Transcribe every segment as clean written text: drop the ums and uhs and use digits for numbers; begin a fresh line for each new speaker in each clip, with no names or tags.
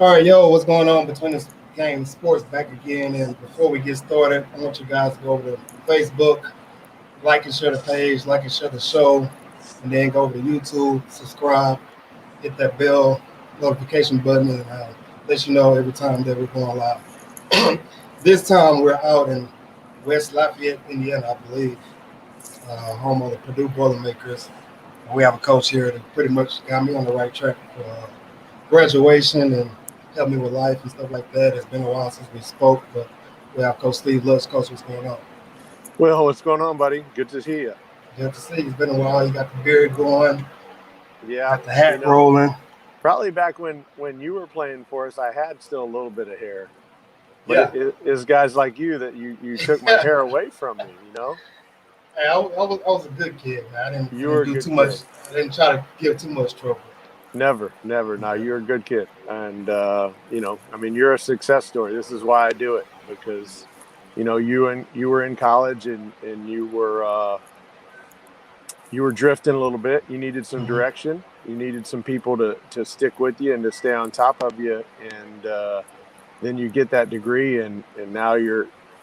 All right, yo, what's going on between this game sports back again? And before we get started, I want you guys to go over to Facebook, like and share the page, like and share the show, and then go over to YouTube, subscribe, hit that bell notification button, and let you know every time that we're going live. This time we're out in West Lafayette, Indiana, I believe, home of the Purdue Boilermakers. We have a coach here that pretty much got me on the right track for graduation and helped me with life and stuff like that. It's been a while since we spoke, but we have Coach Steve Lutz. Coach, what's going on?
Well, what's going on, buddy? Good to see you.
Good to see you. It's been a while. You got the beard going,
Yeah,
got the hat rolling.
Probably back when you were playing for us, I had still a little bit of hair.
Yeah.
But it's guys like you that you took my hair away from me,
Hey, I was a good kid, man.
You were a
do
good
too much.
kid.
I didn't try to give too much trouble.
Never. No, you're a good kid. And, you're a success story. This is why I do it, because, you were in college and you were drifting a little bit. You needed some direction. You needed some people to stick with you and to stay on top of you. And then you get that degree and now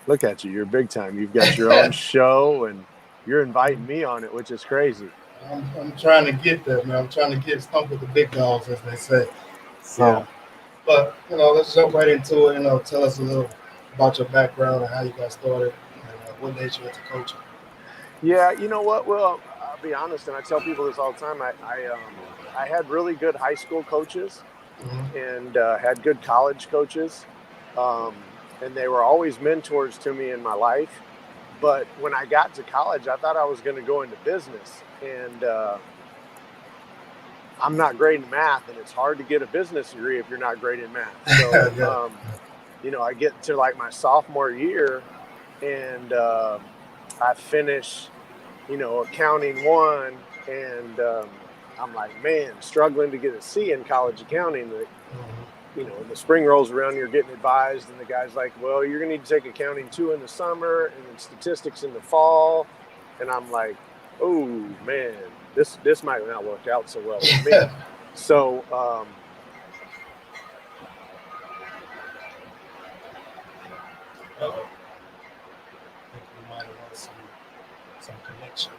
look at you, you're big time. You've got your own show and you're inviting me on it, which is crazy.
I'm trying to get there, man. I'm trying to get stumped with the big dogs, as they say. So,
Yeah.
But, let's jump right into it. Tell us a little about your background and how you got started and what led you into coaching.
Yeah, you know what? Well, I'll be honest, and I tell people this all the time. I had really good high school coaches and had good college coaches, and they were always mentors to me in my life. But when I got to college, I thought I was going to go into business, and I'm not great in math, and it's hard to get a business degree if you're not great in math. So, I get to like my sophomore year, and I finish, accounting 1, and I'm like, man, struggling to get a C in college accounting. And the spring rolls around, you're getting advised, and the guy's like, well, you're going to need to take accounting 2 in the summer and then statistics in the fall. And I'm like, oh, man, this might not work out so well for me. So,
We might have lost some connection.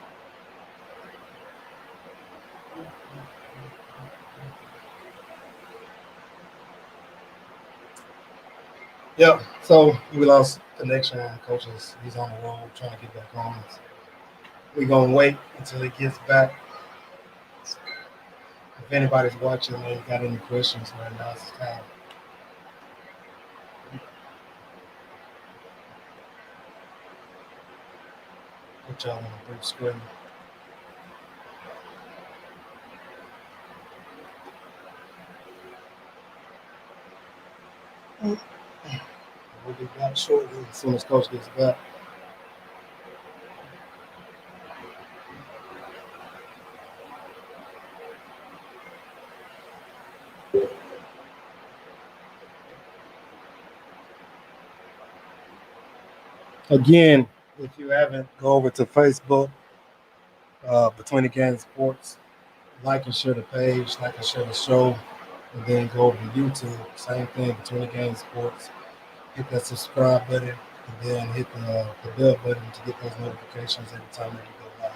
Yeah, so we lost connection. Coach he's on the road trying to get back on. So we're going to wait until he gets back. If anybody's watching and they got any questions right now, it's time. Put y'all on a brief screen. We'll be back shortly as soon as Coach gets back. Again, if you haven't, go over to Facebook, Between the Games Sports, like and share the page, like and share the show, and then go over to YouTube, same thing, Between the Games Sports. Hit that subscribe button, and then hit the bell button to get those notifications every time that we go live.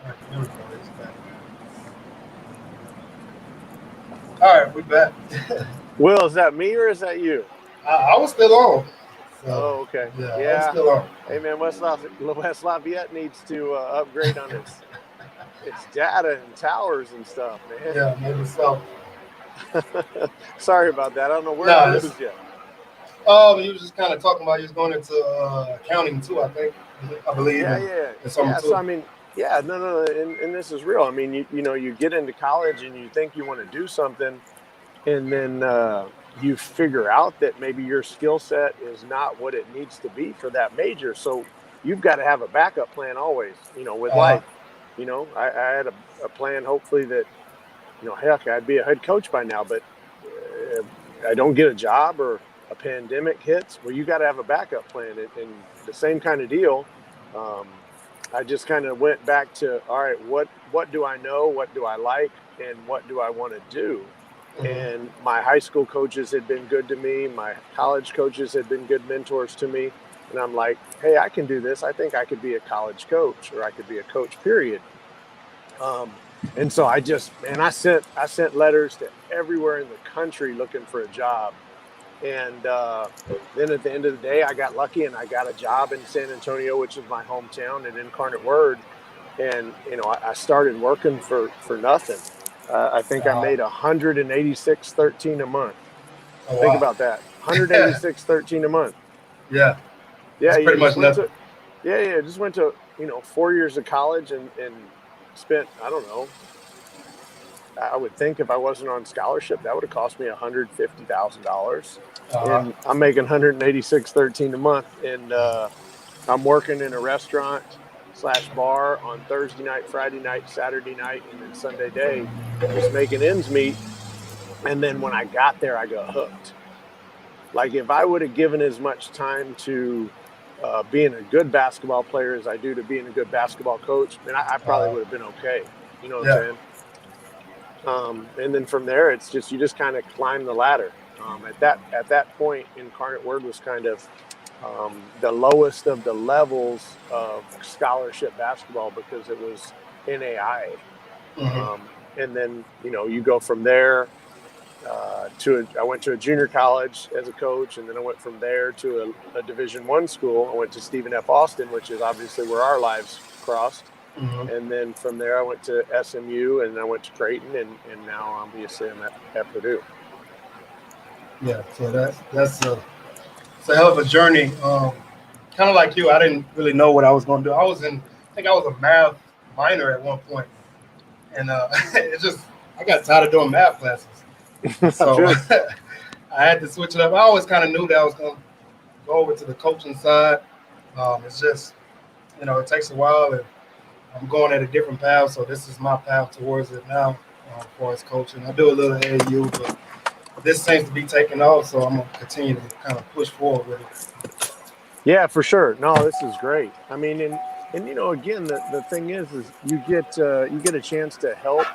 All right, everybody's back. All right, we back.
Will, is that me or is that you?
I was still on.
So, okay.
Yeah, I was still on.
Hey, man, West Lafayette needs to upgrade on its data and towers and stuff, man.
Yeah, maybe so.
Sorry about that. I don't know where I lose you.
He was just kind of talking about he was going into accounting too, I believe.
Yeah. So I mean, no, and this is real. I mean, you get into college and you think you want to do something, and then you figure out that maybe your skill set is not what it needs to be for that major. So you've got to have a backup plan always, with life. I had a plan, hopefully that, heck, I'd be a head coach by now, but I don't get a job or a pandemic hits. Well, you got to have a backup plan, and the same kind of deal. I just kind of went back to, all right, what do I know? What do I like? And what do I want to do? And my high school coaches had been good to me. My college coaches had been good mentors to me. And I'm like, hey, I can do this. I think I could be a college coach, or I could be a coach, period. And so I sent letters to everywhere in the country looking for a job. And then at the end of the day, I got lucky and I got a job in San Antonio, which is my hometown, at Incarnate Word. And, I started working for nothing. I think I made $186.13 a month.
Oh,
Think
wow.
about that. $186.13 a month.
Yeah.
Yeah.
That's pretty much nothing.
Just went to, 4 years of college and spent, I don't know, I would think if I wasn't on scholarship, that would have cost me $150,000. And I'm making $186.13 a month. And I'm working in a restaurant / bar on Thursday night, Friday night, Saturday night, and then Sunday day, just making ends meet. And then when I got there, I got hooked. Like, if I would have given as much time to being a good basketball player as I do to being a good basketball coach, then I probably would have been okay. You know what I'm saying? And then from there, it's just, you just kind of climb the ladder. At that point, Incarnate Word was kind of the lowest of the levels of scholarship basketball, because it was NAIA. And then, you go from there I went to a junior college as a coach, and then I went from there to a Division I school. I went to Stephen F. Austin, which is obviously where our lives crossed. And then from there, I went to SMU, and I went to Creighton, and now obviously I'm at Purdue.
Yeah, so that's a hell of a journey. Kind of like you, I didn't really know what I was going to do. I think I was a math minor at one point, and I got tired of doing math classes, so I had to switch it up. I always kind of knew that I was going to go over to the coaching side. It's just, it takes a while, and I'm going at a different path, so this is my path towards it now, as far as coaching. I do a little AAU, but this seems to be taking off, so I'm going to continue to kind of push forward with it.
Yeah, for sure. No, this is great. I mean, and again, the thing is you get a chance to help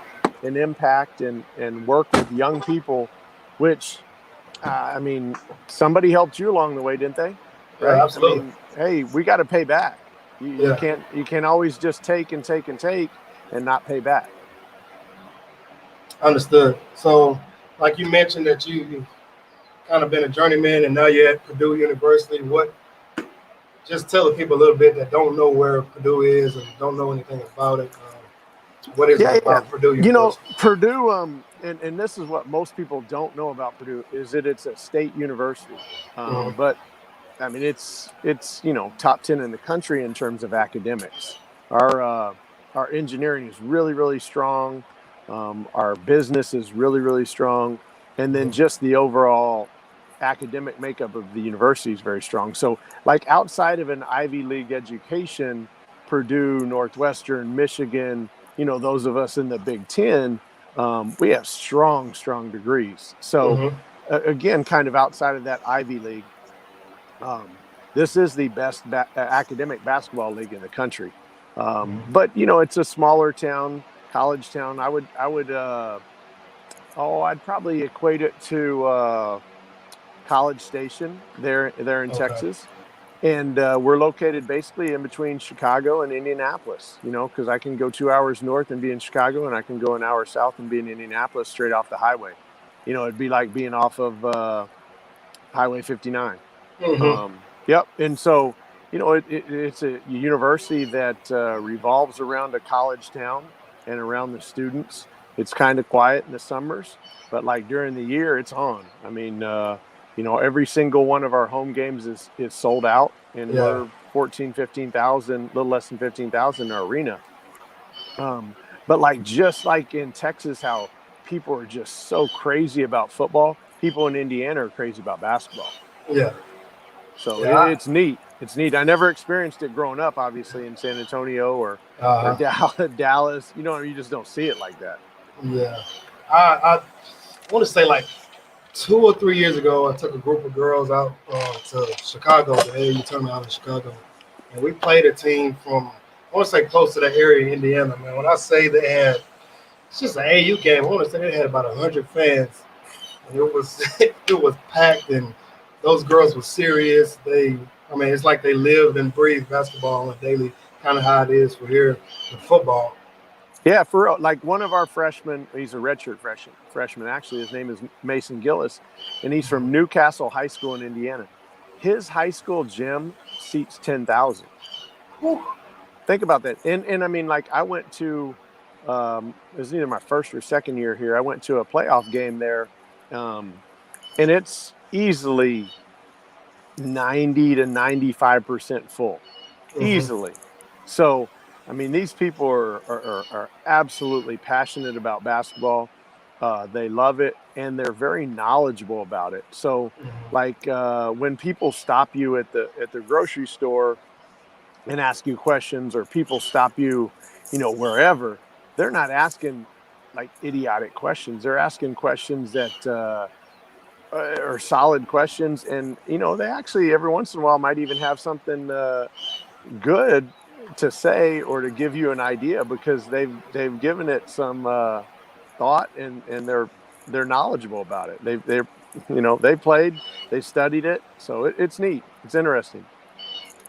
and impact and work with young people, which, somebody helped you along the way, didn't they? Right?
Yeah, absolutely.
I mean, hey, we got to pay back. You can't always just take and take and take and not pay back.
Understood. So, like you mentioned that you've kind of been a journeyman, and now you're at Purdue University. Just tell the people a little bit that don't know where Purdue is and don't know anything about it. What is it about Purdue University?
Purdue, and this is what most people don't know about Purdue, is that it's a state university. But I mean, it's top 10 in the country in terms of academics. Our engineering is really, really strong. Our business is really, really strong. And then just the overall academic makeup of the university is very strong. So, like, outside of an Ivy League education, Purdue, Northwestern, Michigan, those of us in the Big Ten, we have strong degrees. So, again, kind of outside of that Ivy League, this is the best academic basketball league in the country. But it's a smaller town, college town. I'd probably equate it to College Station there in Texas. And we're located basically in between Chicago and Indianapolis, because I can go 2 hours north and be in Chicago, and I can go an hour south and be in Indianapolis straight off the highway. It'd be like being off of Highway 59. Yep. And so, it's a university that revolves around a college town and around the students. It's kind of quiet in the summers, but like during the year, it's on. I mean, every single one of our home games is sold out, and we're 15,000, a little less than 15,000 in our arena. But just like in Texas, how people are just so crazy about football, people in Indiana are crazy about basketball.
Yeah.
So it's neat. It's neat. I never experienced it growing up, obviously, in San Antonio or Dallas. You just don't see it like that.
Yeah. I want to say like 2 or 3 years ago, I took a group of girls out to Chicago, the AAU tournament out in Chicago. And we played a team from I want to say close to the area in Indiana, man. When I say they had, it's just an AU game. I want to say they had about 100 fans, and it was it was packed, and those girls were serious. I mean, it's like they lived and breathed basketball on a daily, kind of how it is for here in football.
Yeah, for real. Like one of our freshmen, he's a redshirt freshman. Actually, his name is Mason Gillis, and he's from Newcastle High School in Indiana. His high school gym seats 10,000. Think about that. And I mean, like I went to, it was either my first or second year here. I went to a playoff game there, and it's easily 90 to 95% full, easily. So, I mean, these people are absolutely passionate about basketball. They love it, and they're very knowledgeable about it. So, like when people stop you at the grocery store and ask you questions, or people stop you, wherever, they're not asking like idiotic questions. They're asking questions that are solid questions, and they actually every once in a while might even have something good to say or to give you an idea, because they've given it some thought, and they're knowledgeable about it. They played, they studied it, so it's neat, it's interesting.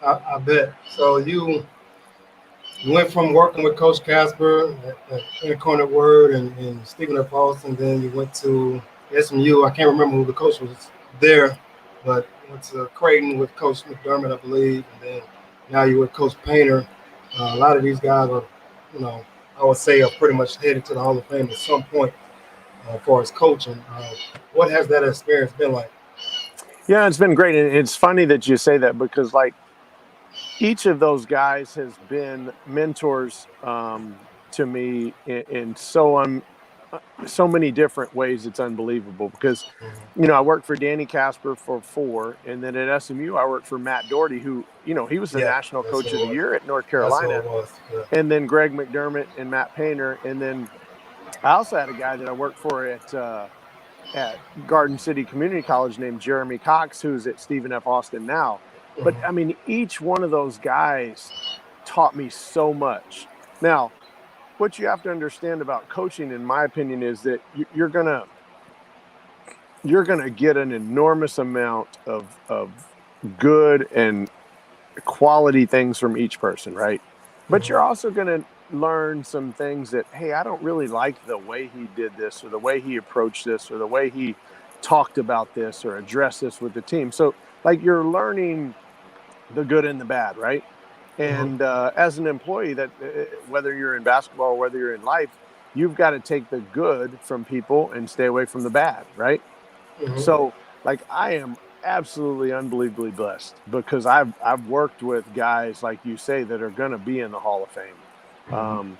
I bet. So you went from working with Coach Casper at Incarnate Word and Stephen F. Austin, then you went to SMU. I can't remember who the coach was there, but went to Creighton with Coach McDermott, I believe, and then now you're with Coach Painter. A lot of these guys are, I would say are pretty much headed to the Hall of Fame at some point as far as coaching. What has that experience been like?
Yeah, it's been great, and it's funny that you say that, because like each of those guys has been mentors to me in so many different ways. It's unbelievable, because I worked for Danny Casper for 4, and then at SMU I worked for Matt Doherty, who he was the
Yeah,
national
that's
coach
who
of
it
the
was.
year at North
That's who
Carolina,
it was. Yeah.
and then Greg McDermott and Matt Painter, and then I also had a guy that I worked for at Garden City Community College named Jeremy Cox, who's at Stephen F. Austin now. But I mean, each one of those guys taught me so much. Now, what you have to understand about coaching, in my opinion, is that you're gonna get an enormous amount of good and quality things from each person, right? But you're also gonna learn some things that, hey, I don't really like the way he did this, or the way he approached this, or the way he talked about this, or addressed this with the team. So, like, you're learning the good and the bad, right? And as an employee, that whether you're in basketball or whether you're in life, you've got to take the good from people and stay away from the bad, right? So, like, I am absolutely unbelievably blessed, because I've worked with guys like you say that are going to be in the Hall of Fame.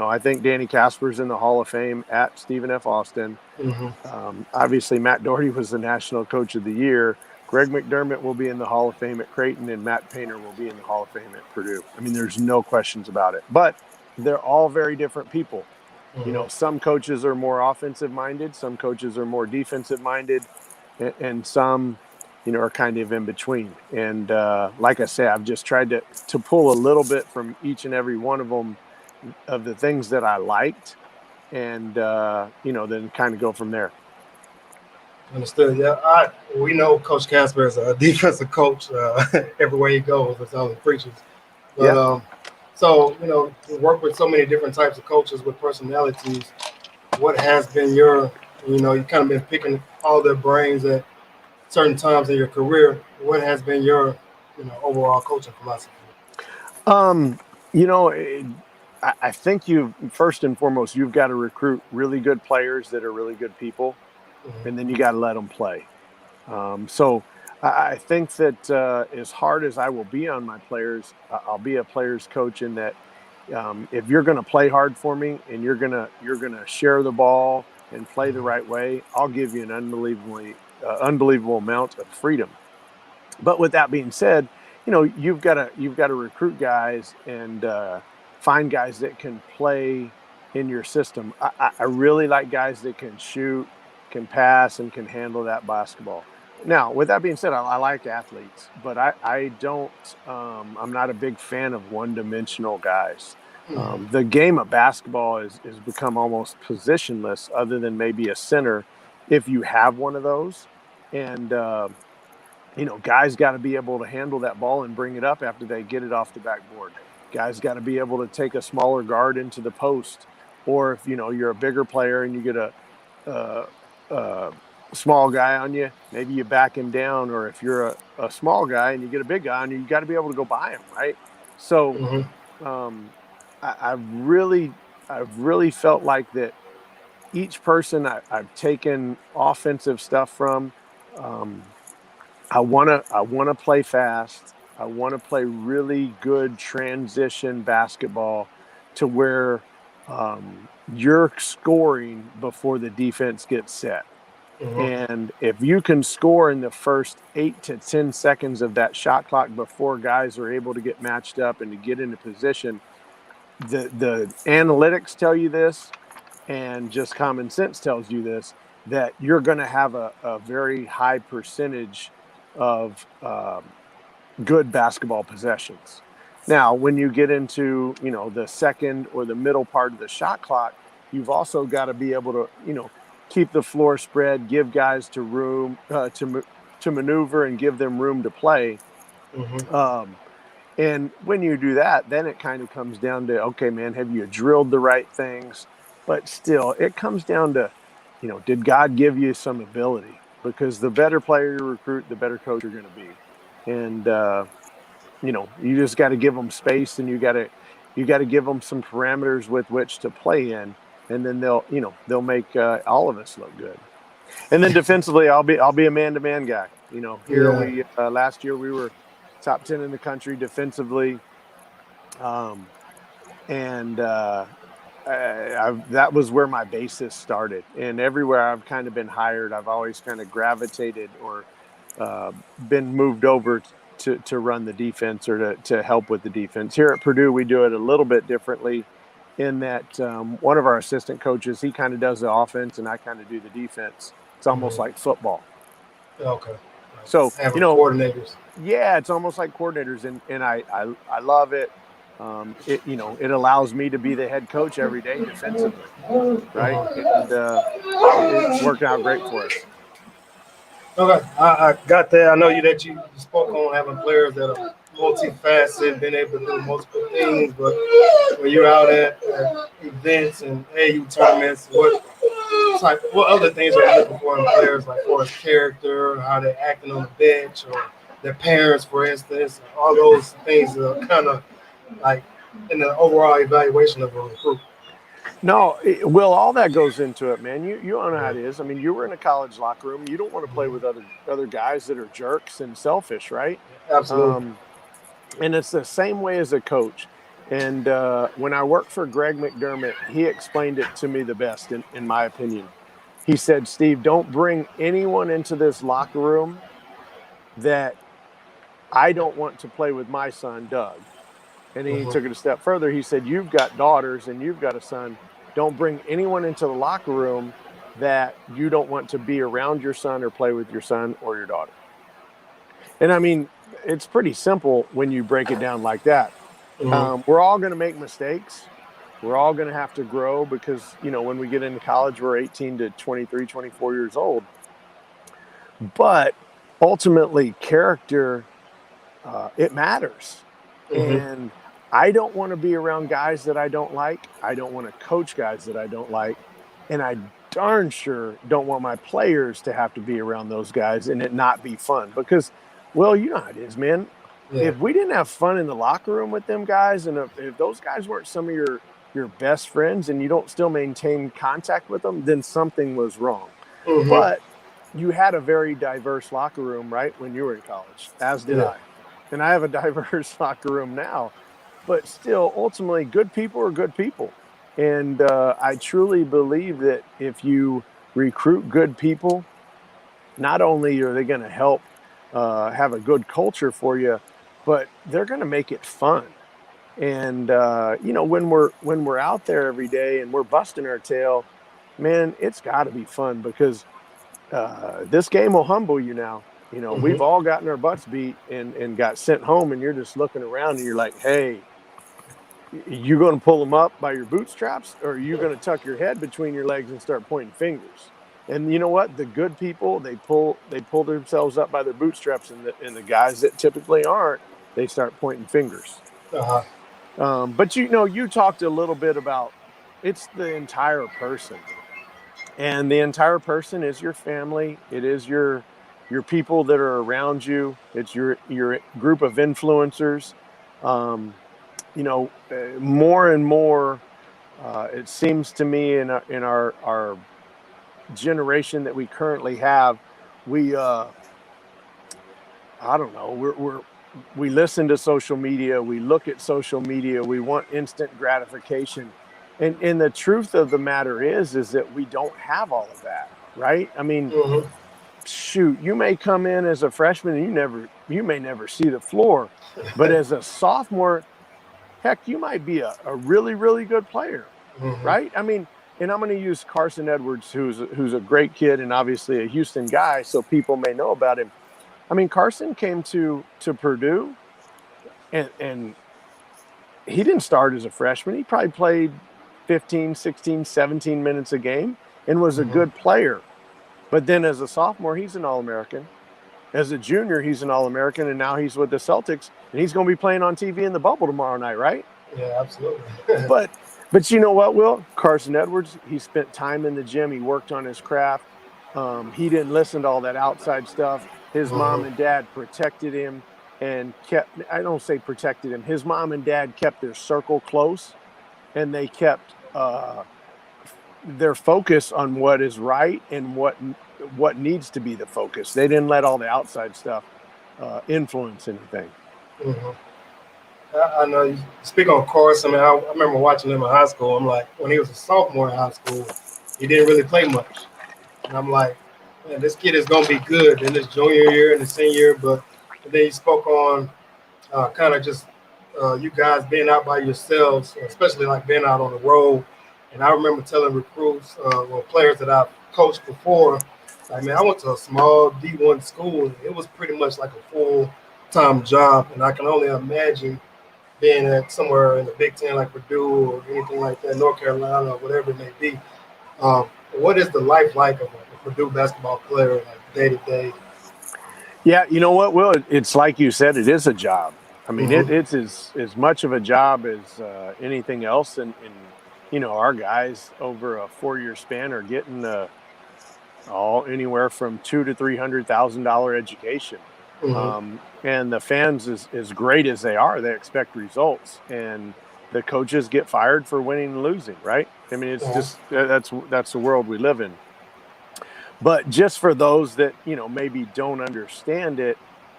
I think Danny Casper's in the Hall of Fame at Stephen F. Austin. Obviously, Matt Doherty was the National Coach of the Year. Greg McDermott will be in the Hall of Fame at Creighton, and Matt Painter will be in the Hall of Fame at Purdue. I mean, there's no questions about it. But they're all very different people. Some coaches are more offensive minded, some coaches are more defensive minded, and some, are kind of in between. And like I say, I've just tried to pull a little bit from each and every one of them, of the things that I liked, and then kind of go from there.
Understood. Yeah, we know Coach Casper is a defensive coach. Everywhere he goes, that's all he preaches. But so you work with so many different types of coaches with personalities. What has been your, you kind of been picking all their brains at certain times in your career. What has been your, overall coaching philosophy?
Um, you know, it, I think first and foremost, you've got to recruit really good players that are really good people, and then you got to let them play. So I think that as hard as I will be on my players, I'll be a players coach in that if you're going to play hard for me and you're gonna share the ball and play the right way, I'll give you an unbelievable amount of freedom. But with that being said, you've got to recruit guys and find guys that can play in your system. I really like guys that can shoot, can pass, and can handle that basketball. Now, with that being said, I like athletes, but I don't. I'm not a big fan of one-dimensional guys. The game of basketball is become almost positionless, other than maybe a center, if you have one of those. And guys got to be able to handle that ball and bring it up after they get it off the backboard. Guys got to be able to take a smaller guard into the post, or if you're a bigger player and you get a, a small guy on you, maybe you back him down. Or if you're a small guy and you get a big guy on you, you got to be able to go by him, right? So um, I've really felt like that each person I've taken offensive stuff from. I wanna play fast. I want to play really good transition basketball to where you're scoring before the defense gets set. And if you can score in the first 8 to 10 seconds of that shot clock before guys are able to get matched up and to get into position, the analytics tell you this, and just common sense tells you this, that you're going to have a very high percentage of good basketball possessions. Now, when you get into, the second or the middle part of the shot clock, you've also got to be able to, keep the floor spread, give guys to room to maneuver and give them room to play. And when you do that, then it kind of comes down to, okay, man, have you drilled the right things? But still, it comes down to, did God give you some ability? Because the better player you recruit, the better coach you're going to be. And, you just got to give them space, and you got to give them some parameters with which to play in. And then they'll make all of us look good. And then defensively, I'll be a man-to-man guy. We last year we were top 10 in the country defensively, and that was where my basis started. And everywhere I've kind of been hired, I've always kind of gravitated or been moved over to run the defense or to help with the defense. Here at Purdue, we do it a little bit differently, in that one of our assistant coaches, he kind of does the offense and I kind of do the defense. It's almost like football.
Okay.
So,
coordinators.
Yeah, it's almost like coordinators, and I love it. It allows me to be the head coach every day defensively, right? And it's working out great for us.
Okay, I got that. I know that you spoke on having players that are multifaceted, been able to do multiple things, but when you're out at events and AU tournaments, what other things are you looking for in players, like for his character, how they're acting on the bench, or their parents, for instance? All those things are kind of like in the overall evaluation of a recruit.
No, all that goes into it, man. You know how it is. I mean, you were in a college locker room. You don't want to play with other guys that are jerks and selfish, right?
Absolutely.
And it's the same way as a coach. And when I worked for Greg McDermott, he explained it to me the best, in my opinion. He said, Steve, don't bring anyone into this locker room that I don't want to play with my son, Doug. And he took it a step further. He said, you've got daughters and you've got a son. Don't bring anyone into the locker room that you don't want to be around your son or play with your son or your daughter. And I mean, it's pretty simple when you break it down like that. We're all going to make mistakes. We're all going to have to grow because, when we get into college, we're 18 to 23, 24 years old. But ultimately, character, it matters. And I don't want to be around guys that I don't like. I don't want to coach guys that I don't like. And I darn sure don't want my players to have to be around those guys and it not be fun. Because, well, you know how it is, man. Yeah. If we didn't have fun in the locker room with them guys, and if those guys weren't some of your best friends and you don't still maintain contact with them, then something was wrong. But you had a very diverse locker room, right, when you were in college, as did I. And I have a diverse locker room now. But still, ultimately, good people are good people. And I truly believe that if you recruit good people, not only are they going to help have a good culture for you, but they're going to make it fun. And, when we're out there every day and we're busting our tail, man, it's got to be fun because this game will humble you now. You know, we've all gotten our butts beat and got sent home, and you're just looking around and you're like, hey, you going to pull them up by your bootstraps, or are you going to tuck your head between your legs and start pointing fingers? And you know what? The good people, they pull themselves up by their bootstraps, and the guys that typically aren't, they start pointing fingers. But you know, you talked a little bit about it's the entire person, and the entire person is your family. It is your people that are around you. It's your group of influencers. You know, more and more, it seems to me in our generation that we currently have, we I don't know, we listen to social media, we look at social media, we want instant gratification. And the truth of the matter is that we don't have all of that, right? I mean, shoot, you may come in as a freshman and you may never see the floor, but as a sophomore, heck, you might be a really, really good player, right? I mean, and I'm going to use Carson Edwards, who's a great kid and obviously a Houston guy, so people may know about him. I mean, Carson came to Purdue, and he didn't start as a freshman. He probably played 15, 16, 17 minutes a game and was a good player. But then as a sophomore, he's an All-American. As a junior, he's an All-American, and now he's with the Celtics, and he's going to be playing on TV in the bubble tomorrow night, right?
Yeah, absolutely.
But you know what, Will? Carson Edwards, he spent time in the gym. He worked on his craft. He didn't listen to all that outside stuff. His mom and dad protected him and I don't say protected him. His mom and dad kept their circle close, and they kept their focus on what is right and what needs to be the focus. They didn't let all the outside stuff influence anything.
I know you speak on Carson. I remember watching him in high school. I'm like, when he was a sophomore in high school, he didn't really play much. And I'm like, man, this kid is going to be good in his junior year and his senior year. But then he spoke on kind of just you guys being out by yourselves, especially like being out on the road. And I remember telling recruits or players that I've coached before, like, man, I went to a small D1 school. It was pretty much like a full-time job. And I can only imagine being at somewhere in the Big Ten like Purdue or anything like that, North Carolina or whatever it may be. What is the life like of a Purdue basketball player, like day to day?
Yeah, you know what, Will? It's like you said, it is a job. I mean, it's as much of a job as anything else. And, you know, our guys over a 4-year span are getting anywhere from $200,000 to $300,000 education. And the fans, as great as they are, they expect results, and the coaches get fired for winning and losing, right? I mean, it's just that's the world we live in. But just for those that, you know, maybe don't understand it,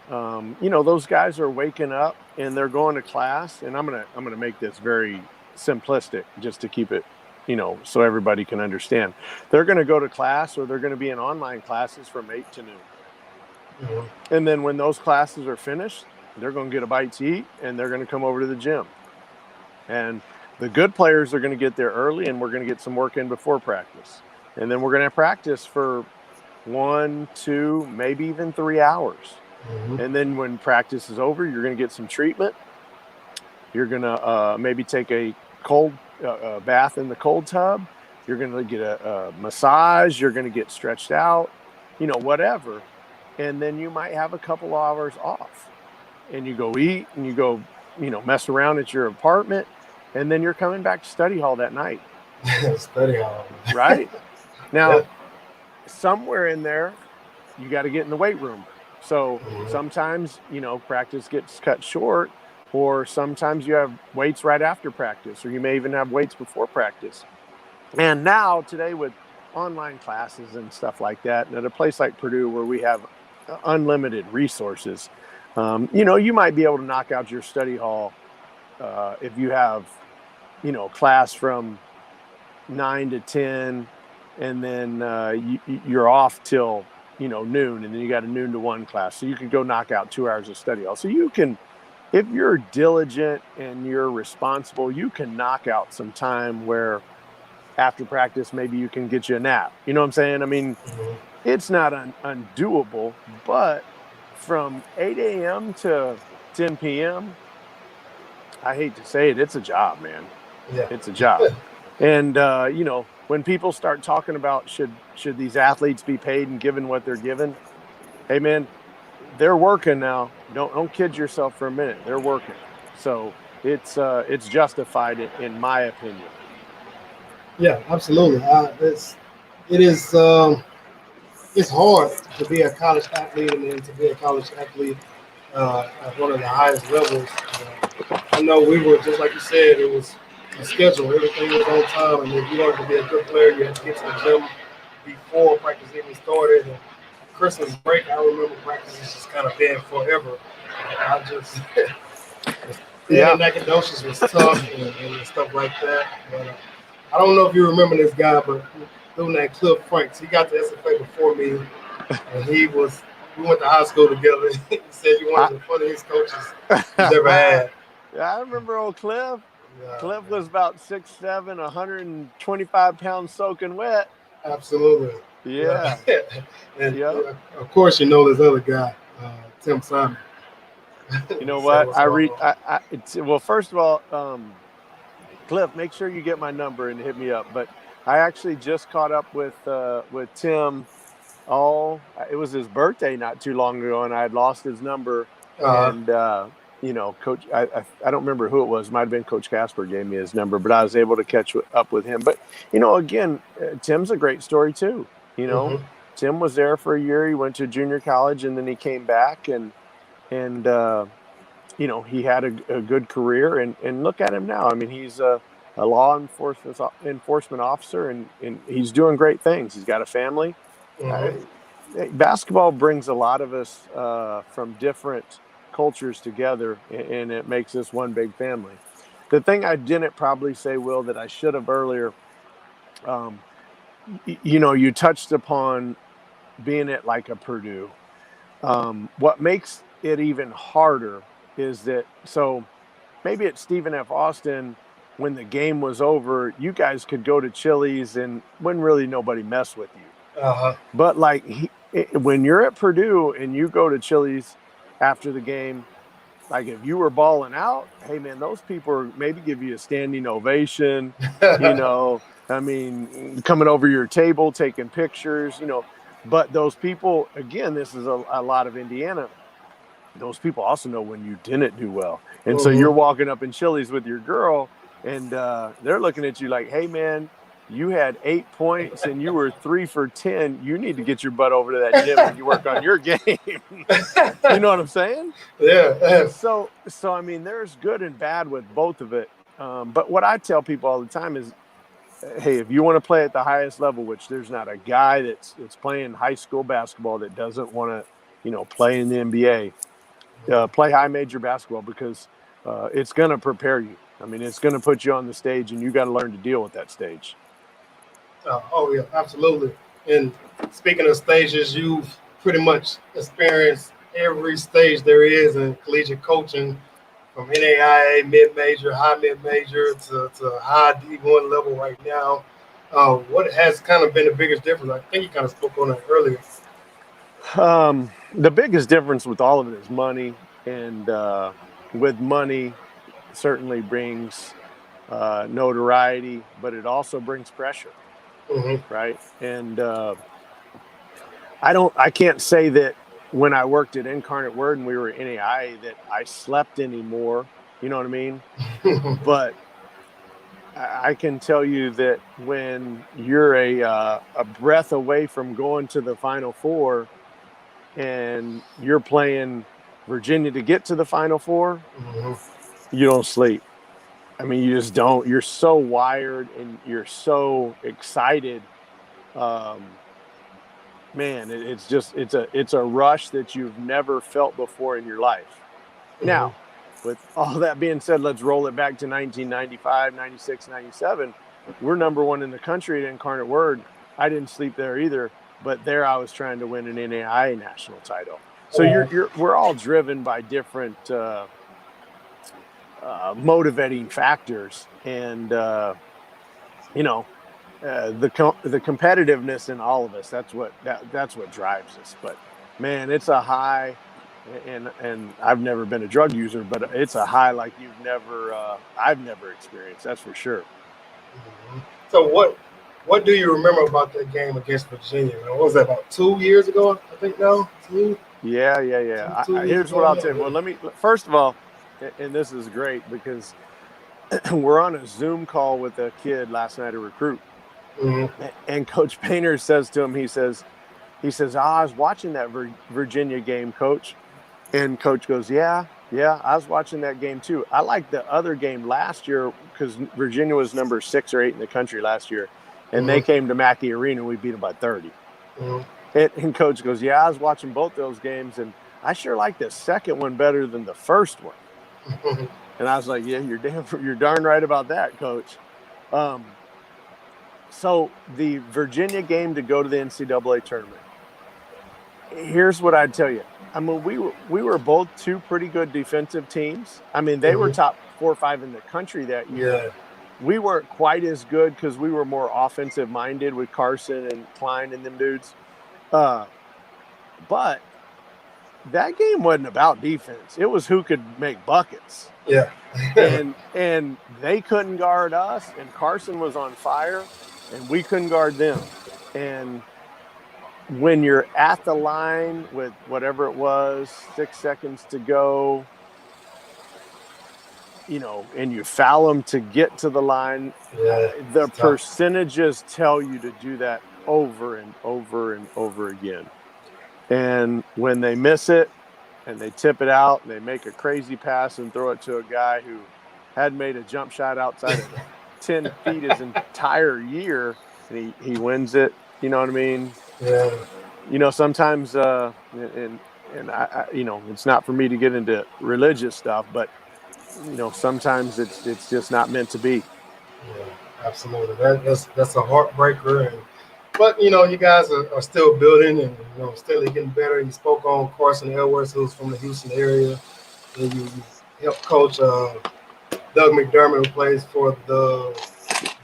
you know, those guys are waking up and they're going to class, and I'm gonna make this very simplistic just to keep it, you know, so everybody can understand. They're going to go to class, or they're going to be in online classes from 8 to noon. And then when those classes are finished, they're going to get a bite to eat, and they're going to come over to the gym. And the good players are going to get there early, and we're going to get some work in before practice. And then we're going to practice for 1, 2, maybe even 3 hours. And then when practice is over, you're going to get some treatment. You're going to maybe take a cold bath in the cold tub. You're going to get a massage. You're going to get stretched out, you know, whatever. And then you might have a couple hours off, and you go eat, and you go, you know, mess around at your apartment, and then you're coming back to study hall that night.
Study hall.
Right? Now, somewhere in there, you got to get in the weight room. So sometimes, you know, practice gets cut short, or sometimes you have weights right after practice, or you may even have weights before practice. And now today with online classes and stuff like that, and at a place like Purdue where we have unlimited resources, you know, you might be able to knock out your study hall if you have, you know, class from 9 to 10, and then you're off till, you know, noon, and then you got a noon to 1 class. So you could go knock out 2 hours of study hall. So you can, if you're diligent and you're responsible, you can knock out some time where after practice, maybe you can get you a nap. You know what I'm saying? I mean, it's not undoable, but from 8 a.m. to 10 p.m., I hate to say it, it's a job, man.
Yeah.
It's a job. And, when people start talking about should these athletes be paid and given what they're given, hey, man, they're working now. Don't kid yourself for a minute. They're working. So it's justified in my opinion.
Yeah, absolutely. It is it's hard to be a college athlete and then to be a college athlete at one of the highest levels. I know we were just like you said. It was a schedule. Everything was on time, and if you wanted to be a good player, you had to get to the gym before practice even started. And Christmas break, I remember practices just kind of being forever. I just being
Yeah.
in Nacogdoches was tough and stuff like that. But I don't know if you remember this guy, but dude named Cliff Franks, he got to SFA before me, and we went to high school together. He said you're one of the funniest coaches he's ever had.
Yeah, I remember old Cliff.
Yeah,
Cliff was about 6'7", 125 pounds soaking wet.
absolutely.
Yeah.
Yeah. And
Yep.
of course, you know this other guy, Tim Simon.
You know
Say
what?
what's going on.
Well, first of all, Cliff, make sure you get my number and hit me up. But I actually just caught up with Tim. Oh, it was his birthday not too long ago, and I had lost his number.
Uh,
And Coach, I don't remember who it was. It might have been Coach Casper gave me his number, but I was able to catch up with him. But again, Tim's a great story too.
mhm.
Tim was there for a year. He went to junior college, and then he came back and he had a good career, and look at him now. I mean, he's a law enforcement officer, and he's doing great things. He's got a family. Uh,
Mhm.
Basketball brings a lot of us from different cultures together, and it makes us one big family. The thing I didn't probably say, Will, that I should have earlier, um, you touched upon being at like a Purdue. What makes it even harder is that, so maybe at Stephen F. Austin, when the game was over, you guys could go to Chili's and wouldn't really nobody mess with you.
Uh-huh.
But like when you're at Purdue and you go to Chili's after the game, like if you were balling out, hey man, those people maybe give you a standing ovation. I mean, coming over your table, taking pictures. But those people, again, this is a lot of Indiana. Those people also know when you didn't do well. And so
Mhm.
you're walking up in Chili's with your girl, and they're looking at you like, hey, man, you had 8 points and you were 3 for 10. You need to get your butt over to that gym and you work on your game. You know what I'm saying?
Yeah.
So I mean, there's good and bad with both of it. But what I tell people all the time is, hey, if you want to play at the highest level, which there's not a guy that's playing high school basketball that doesn't want to, play in the NBA, play high major basketball, because it's going to prepare you. I mean, it's going to put you on the stage, and you got to learn to deal with that stage.
Oh yeah, absolutely. And speaking of stages, you've pretty much experienced every stage there is in collegiate coaching, from NAIA mid-major, high mid-major to high D1 level right now. What has kind of been the biggest difference? I think you kind of spoke on that earlier.
The biggest difference with all of it is money, and with money, certainly brings notoriety, but it also brings pressure,
Hmm.
right? And I can't say that when I worked at Incarnate Word and we were NAI that I slept anymore. You know what I mean? But I can tell you that when you're a breath away from going to the Final Four and you're playing Virginia to get to the Final Four,
Hmm.
you don't sleep. I mean, you just don't. You're so wired and you're so excited. Um, Man, it's a rush that you've never felt before in your life.
Hmm.
Now, with all that being said, let's roll it back to 1995, 96, 97. We're number one in the country at Incarnate Word. I didn't sleep there either, but there I was trying to win an NAIA national title. So we're all driven by different motivating factors, and you know the competitiveness in all of us. That's what drives us. But man, it's a high. and I've never been a drug user, but it's a high like I've never experienced. That's for sure.
Mm-hmm. So what do you remember about that game against Virginia? What was that, about 2 years ago? I think now 2.
Yeah.
Years
Here's what
ago
I'll
now.
tell you. Well, let me first of all, and this is great because we're on a Zoom call with a kid last night, a recruit, and Coach Painter says to him, he says, I was watching that Virginia game, Coach, and Coach goes, yeah, I was watching that game too. I liked the other game last year because Virginia was number 6 or 8 in the country last year, and they came to Mackey Arena and we beat them by 30. And Coach goes, yeah, I was watching both those games, and I sure like the second one better than the first one. And I was like, yeah, you're darn right about that, Coach. So the Virginia game to go to the NCAA tournament. Here's what I'd tell you. I mean, we were both two pretty good defensive teams. I mean, they were top 4 or 5 in the country that year.
Yeah.
We weren't quite as good because we were more offensive minded with Carson and Klein and them dudes. But that game wasn't about defense. It was who could make buckets.
Yeah.
and they couldn't guard us, and Carson was on fire, and we couldn't guard them. And when you're at the line with whatever it was, 6 seconds to go, and you foul them to get to the line, the percentages tell you to do that over and over and over again. And when they miss it and they tip it out and they make a crazy pass and throw it to a guy who hadn't made a jump shot outside of 10 feet his entire year, and he wins it, you know what I mean?
Yeah.
Sometimes, and I it's not for me to get into religious stuff, but sometimes it's just not meant to be.
Yeah, absolutely. That's a heartbreaker. But you guys are still building and still getting better. You spoke on Carson Edwards, who's from the Houston area, and you helped coach Doug McDermott, who plays for the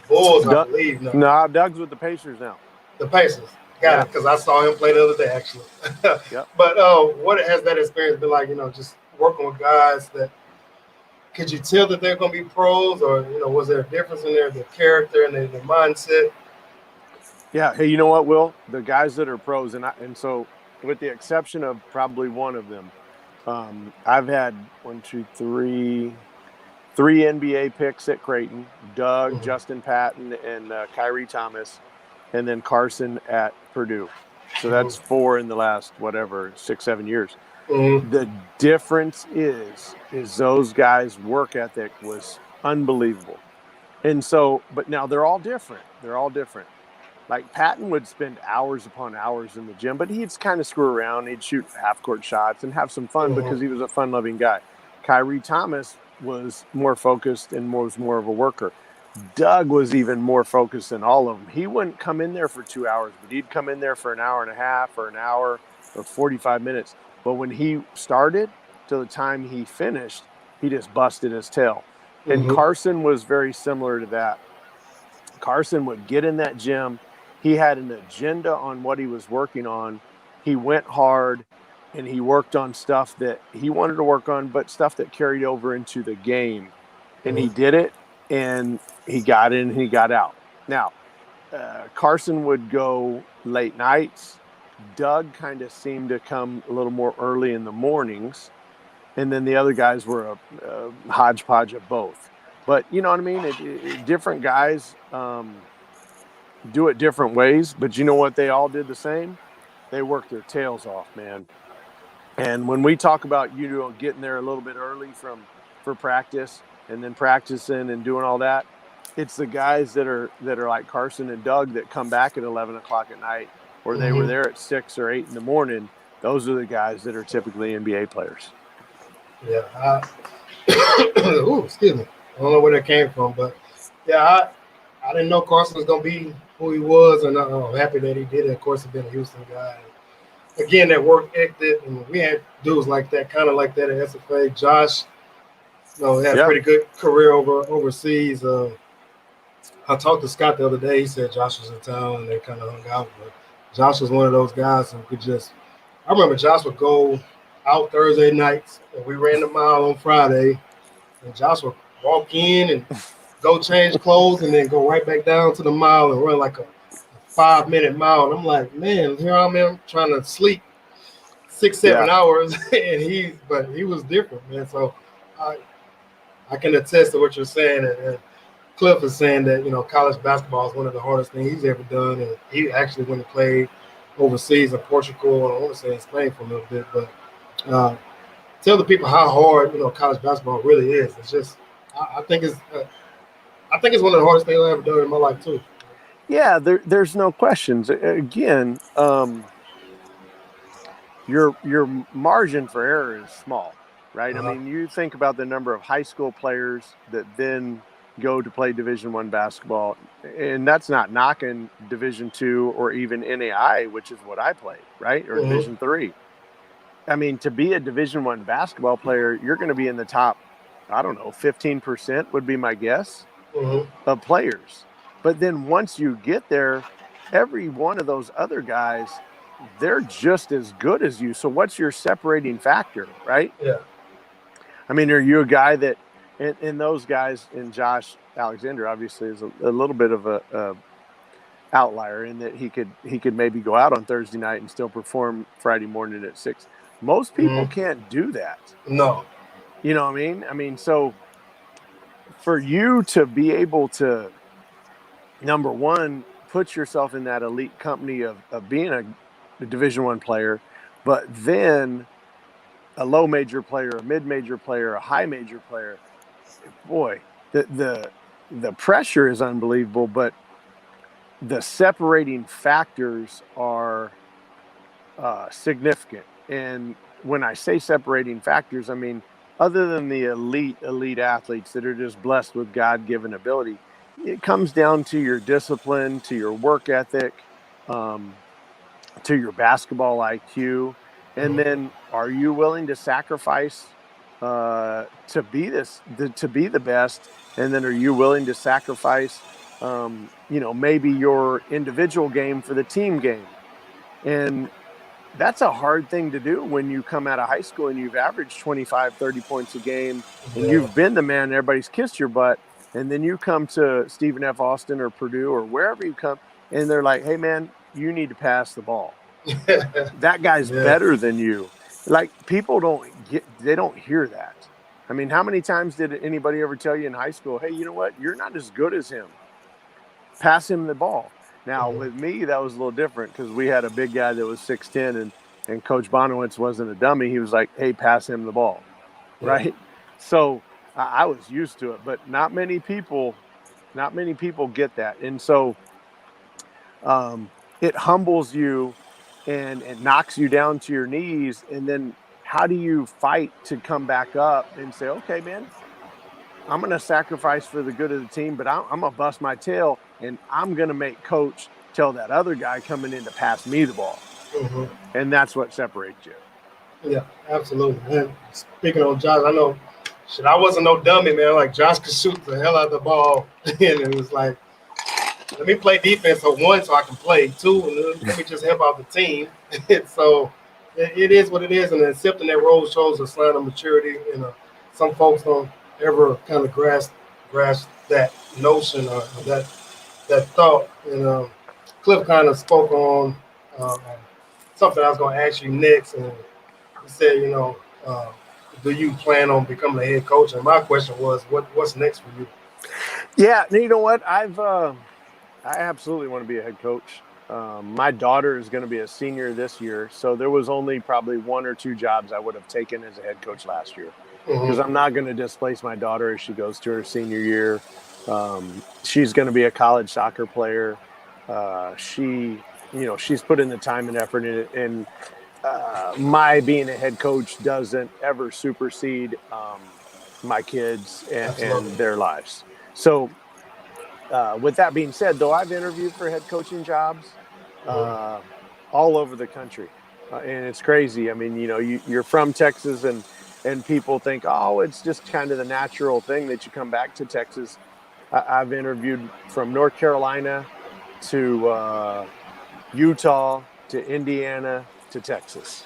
Bulls, I believe.
No, Doug's with the Pacers now.
The Pacers. Got it, because I saw him play the other day, actually.
Yep.
But what has that experience been like, just working with guys that could you tell that they're going to be pros, or, was there a difference in their character and their mindset?
Yeah. Hey, you know what, Will? The guys that are pros, and so with the exception of probably one of them, I've had 3 NBA picks at Creighton, Doug, Justin Patton, and Kyrie Thomas, and then Carson at Purdue. So that's 4 in the last, 6-7 years. The difference is those guys' work ethic was unbelievable. And so, but now they're all different. Like Patton would spend hours upon hours in the gym, but he'd kind of screw around. He'd shoot half-court shots and have some fun because he was a fun-loving guy. Kyrie Thomas was more focused and was more of a worker. Doug was even more focused than all of them. He wouldn't come in there for 2 hours, but he'd come in there for an hour and a half or an hour or 45 minutes. But when he started to the time he finished, he just busted his tail. And Carson was very similar to that. Carson would get in that gym. He had an agenda on what he was working on. He went hard, and he worked on stuff that he wanted to work on, but stuff that carried over into the game. And he did it, and he got in and he got out. Now, Carson would go late nights. Doug kind of seemed to come a little more early in the mornings. And then the other guys were a hodgepodge of both. But you know what I mean? Different guys do it different ways. But you know what? They all did the same. They worked their tails off, man. And when we talk about getting there a little bit early for practice and then practicing and doing all that, it's the guys that are like Carson and Doug that come back at 11 o'clock at night, or they were there at 6 or 8 in the morning. Those are the guys that are typically NBA players.
Yeah. Excuse me. I don't know where that came from, but yeah, I didn't know Carson was going to be who he was, and I'm happy that he did it. Of course, he's been a Houston guy. Again, that work ethic, and we had dudes like that, kind of like that at SFA. Josh, had a pretty good career overseas. I talked to Scott the other day. He said Josh was in town, and they kind of hung out. But Josh was one of those guys who could just – I remember Josh would go out Thursday nights, and we ran the mile on Friday. And Josh would walk in and go change clothes, and then go right back down to the mile and run like a 5 minute mile. And I'm like, man, here I'm in trying to sleep 6-7 hours, and he was different, man. So I I can attest to what you're saying, and Cliff is saying that college basketball is one of the hardest things he's ever done, and he actually went and played overseas in Portugal and I want to say in Spain for a little bit. But uh, tell the people how hard college basketball really is. It's just I think it's one of the hardest things I've ever done in my life too.
Yeah, there's no questions. Again, your margin for error is small, right? I
Uh-huh.
mean, you think about the number of high school players that then go to play Division I basketball, and that's not knocking Division II or even NAI, which is what I played, right? Or
Mm-hmm.
Division III. I mean, to be a Division I basketball player, you're going to be in the top, I don't know, 15% would be my guess
Mm-hmm.
of players. But then once you get there, every one of those other guys, they're just as good as you. So what's your separating factor, right?
Yeah.
I mean, are you a guy that, and those guys, and Josh Alexander obviously is a little bit of a outlier in that he could maybe go out on Thursday night and still perform Friday morning at 6. Most people
Mm-hmm.
can't do that.
No.
You know what I mean? I mean, so for you to be able to, number one, put yourself in that elite company of being a Division I player, but then a low major player, a mid major player, a high major player, boy, the pressure is unbelievable, but the separating factors are significant. And when I say separating factors, I mean, other than the elite athletes that are just blessed with God-given ability, it comes down to your discipline, to your work ethic, um, to your basketball IQ, and
Mm-hmm.
then are you willing to sacrifice to be the best? And then are you willing to sacrifice, maybe your individual game for the team game? And that's a hard thing to do when you come out of high school and you've averaged 25, 30 points a game and
Yeah.
you've been the man, everybody's kissed your butt. And then you come to Stephen F. Austin or Purdue or wherever you come, and they're like, hey, man, you need to pass the ball. That guy's
Yeah.
better than you. Like, people they don't hear that. I mean, how many times did anybody ever tell you in high school, hey, you know what? You're not as good as him. Pass him the ball. Now,
Mm-hmm.
with me, that was a little different because we had a big guy that was 6'10", and Coach Bonowitz wasn't a dummy. He was like, hey, pass him the ball,
Yeah.
right? So I was used to it, but not many people get that. And so it humbles you and it knocks you down to your knees. And then how do you fight to come back up and say, okay, man, I'm going to sacrifice for the good of the team, but I'm going to bust my tail and I'm going to make coach tell that other guy coming in to pass me the ball.
Mm-hmm.
And that's what separates you.
Yeah, absolutely. And speaking of Josh, I know, shit, I wasn't no dummy, man. Like Josh could shoot the hell out of the ball, and it was like, let me play defense for one, so I can play two, and let me just help out the team. And so it is what it is, and accepting that role shows a sign of maturity. And some folks don't ever kind of grasp that notion or that thought. And Cliff kind of spoke on um, something I was going to ask you next, and he said, uh, do you plan on becoming a head coach? And my question was, what's next for you?
Yeah. You know what? I absolutely want to be a head coach. My daughter is going to be a senior this year. So there was only probably one or two jobs I would have taken as a head coach last year because
Mm-hmm.
I'm not going to displace my daughter as she goes to her senior year. She's going to be a college soccer player. She's put in the time and effort in it. And my being a head coach doesn't ever supersede my kids and
Absolutely.
their lives. So with that being said, though, I've interviewed for head coaching jobs
Mm-hmm.
uh, all over the country, and it's crazy. I mean, you're from Texas, and people think, oh, it's just kind of the natural thing that you come back to Texas. I've interviewed from North Carolina to Utah to Indiana to Texas.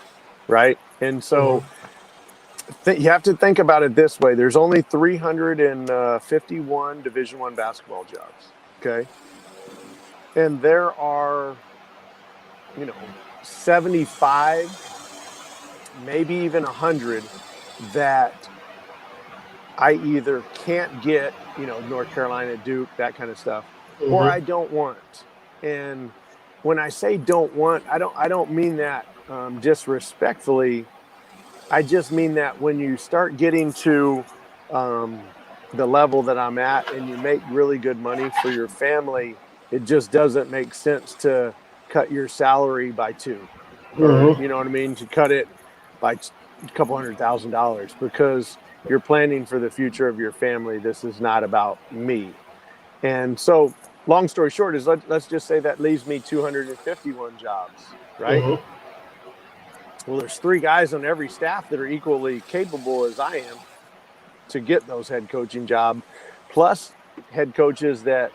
right? And so you have to think about it this way. There's only 351 Division I basketball jobs, okay? And there are, 75, maybe even 100 that I either can't get, North Carolina, Duke, that kind of stuff, or I don't want. And when I say don't want, I don't mean that disrespectfully. I just mean that when you start getting to the level that I'm at and you make really good money for your family, it just doesn't make sense to cut your salary by two, or you know what I mean, to cut it by a couple $100,000, because you're planning for the future of your family. This is not about me. And so, long story short, is let's just say that leaves me 251 jobs, right? Well, there's 3 guys on every staff that are equally capable as I am to get those head coaching job, plus head coaches that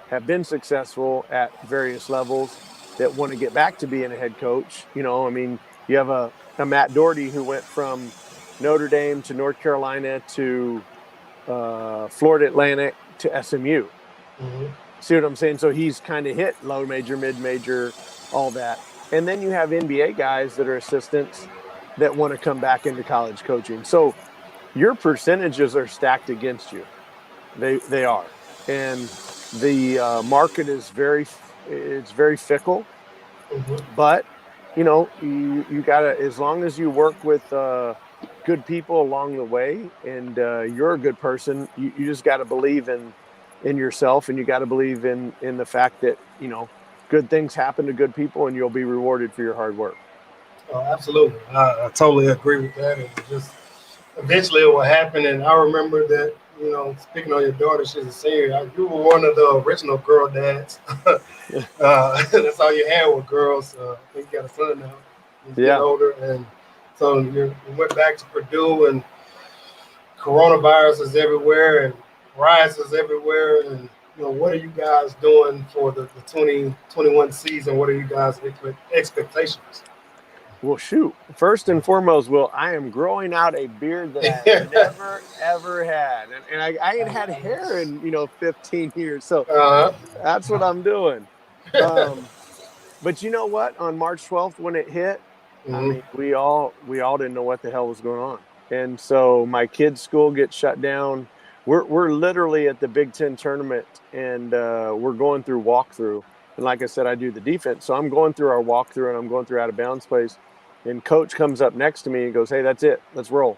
have been successful at various levels that want to get back to being a head coach. I mean, you have a Matt Doherty who went from Notre Dame to North Carolina to Florida Atlantic to SMU. See what I'm saying? So he's kind of hit low major, mid major, all that. And then you have NBA guys that are assistants that want to come back into college coaching. So your percentages are stacked against you. They are. And the market is very fickle. But, you got to, as long as you work with good people along the way, and you're a good person, you just got to believe in yourself, and you got to believe in the fact that, good things happen to good people, and you'll be rewarded for your hard work.
Oh, absolutely. I totally agree with that. And just eventually it will happen. And I remember that, speaking on your daughter, she's a senior. You were one of the original girl dads. That's all you had with girls. I think you got a son now. He's getting older. And so you went back to Purdue, and coronavirus is everywhere and riots is everywhere. And, what are you guys doing for the 2021 season? What are you guys' expectations?
Well, shoot. First and foremost, Will, I am growing out a beard that I've never, ever had. And I ain't had hair in, 15 years. So that's what I'm doing. But you know what? On March 12th, when it hit, I mean, we all didn't know what the hell was going on. And so my kids' school gets shut down. We're literally at the Big Ten tournament, and we're going through walkthrough. And like I said, I do the defense. So I'm going through our walkthrough, and I'm going through out of bounds plays. And coach comes up next to me and goes, "Hey, that's it. Let's roll."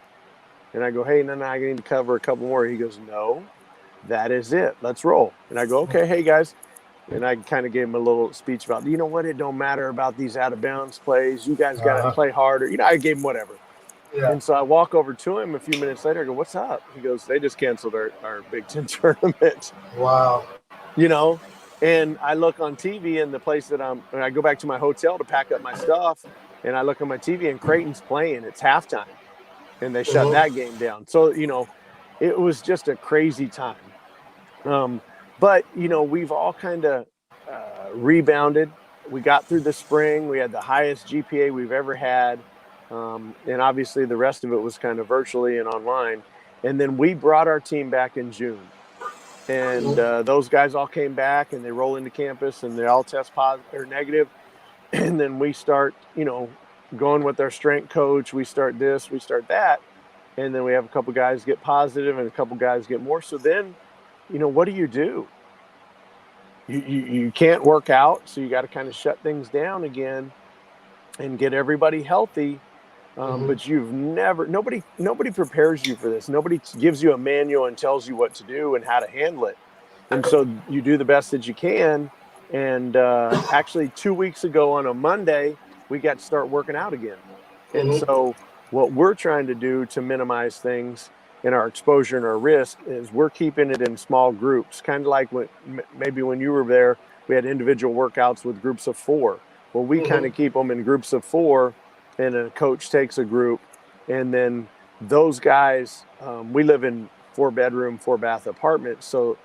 And I go, "Hey, no, I need to cover a couple more." He goes, "No, that is it. Let's roll." And I go, "Okay, hey, guys." And I kind of gave him a little speech about, you know what, it don't matter about these out of bounds plays. You guys got to play harder. I gave him whatever. Yeah. And so I walk over to him a few minutes later. I go, "What's up?" He goes, "They just canceled our Big Ten tournament."
Wow.
And I look on TV in the place that and I go back to my hotel to pack up my stuff. And I look on my TV, and Creighton's playing. It's halftime. And they shut that game down. So, it was just a crazy time. But, we've all kind of rebounded. We got through the spring. We had the highest GPA we've ever had. And obviously the rest of it was kind of virtually and online. And then we brought our team back in June. And those guys all came back, and they roll into campus, and they all test positive or negative. And then we start, going with our strength coach. We start this, we start that. And then we have a couple guys get positive and a couple guys get more. So then, what do? You can't work out. So you got to kind of shut things down again and get everybody healthy. But nobody prepares you for this. Nobody gives you a manual and tells you what to do and how to handle it. And so you do the best that you can. And actually 2 weeks ago on a Monday, we got to start working out again. And so what we're trying to do to minimize things in our exposure and our risk is we're keeping it in small groups, kind of like maybe when you were there, we had individual workouts with groups of 4. Well, we kind of keep them in groups of 4, and a coach takes a group. And then those guys, we live in 4-bedroom, 4-bath apartments. So